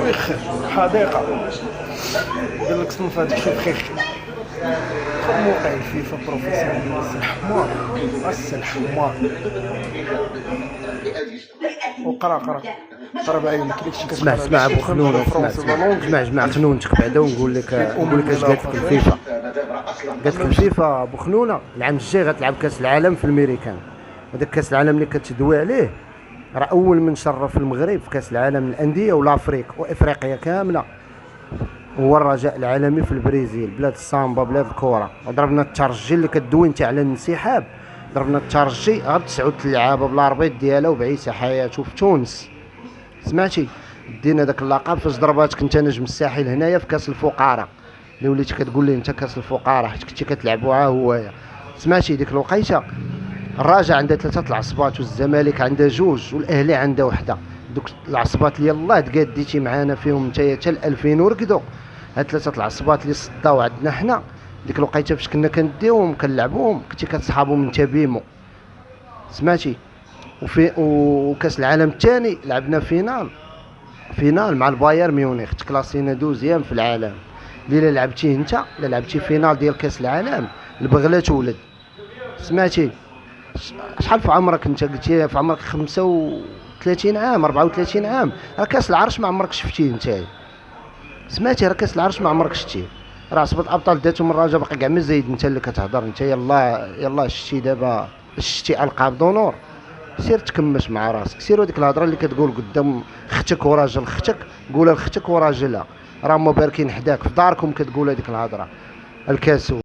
ويخ حديقة قال لك صنف هذاك الشيء بخيخ خد موقع الفيفا بروفيسيونيل الحمار الحمار وقرا قرا بعينك داكشي اسمع اسمع ابو خنون، اسمع خنونتك بعدا ونقول لك اش قالت لك الفيفا. قالت لك الفيفا ابو خنونه العام الجاي غتلعب كاس العالم في الميريكان. هذاك كاس العالم اللي كتدوي عليه راه اول من شرف المغرب في كاس العالم الانديه والافريق وافريقيا كامله هو الرجاء العالمي في البرازيل، بلاد السامبا بلاد الكره. وضربنا الترجي اللي كدوي انت على الانسحاب، ضربنا الترجي غير 9 اللعابه بلا ربيط ديالها وبعيسى حياته في تونس. سمعتي دينا داك اللقب فاش ضرباتك انت نجم الساحل هنايا في كاس الفقراء اللي وليتي كتقول لي انت كاس الفقراء حيت كنتي كتلعبوا ها هويا. سمعتي ديك الوقيته الرجاء عنده 3 العصبات والزمالك عنده 2 والاهلي عنده 1. دوك العصبات اللي يلاه تقاديتي معانا فيهم نتايا حتى 2000 ورقدوا، هاد 3 العصبات اللي صداو عندنا حنا ديك الوقيته فاش كنا كنديوهم كنلعبوهم كنتي كتصحابهم انت بيمو. سمعتي وكاس العالم الثاني لعبنا فينال مع البايرن ميونخ، تكلاسينا دوزيام في العالم. اللي لعبتيه انت لا لعبتي فينال ديال كاس العالم البغله تولد. سمعتي شحال في عمرك انت؟ قلتي في عمرك 35 عام 34 عام. راه كاس العرش ما عمرك شفتيه انت. سمعتي راه كاس العرش ما عمرك شفتيه. راه عصبة الابطال داتهم الرجاء باقي كاع ما زايد انت اللي كتهضر. انت يلا شتي دابا شتي القاب دونور، سير تكمش مع راسك. سير هذيك الهضره اللي كتقول قدام اختك وراجل اختك قولها لاختك وراجلها، راه هما باركين حداك في داركم كتقول هذيك الهضره. الكاسو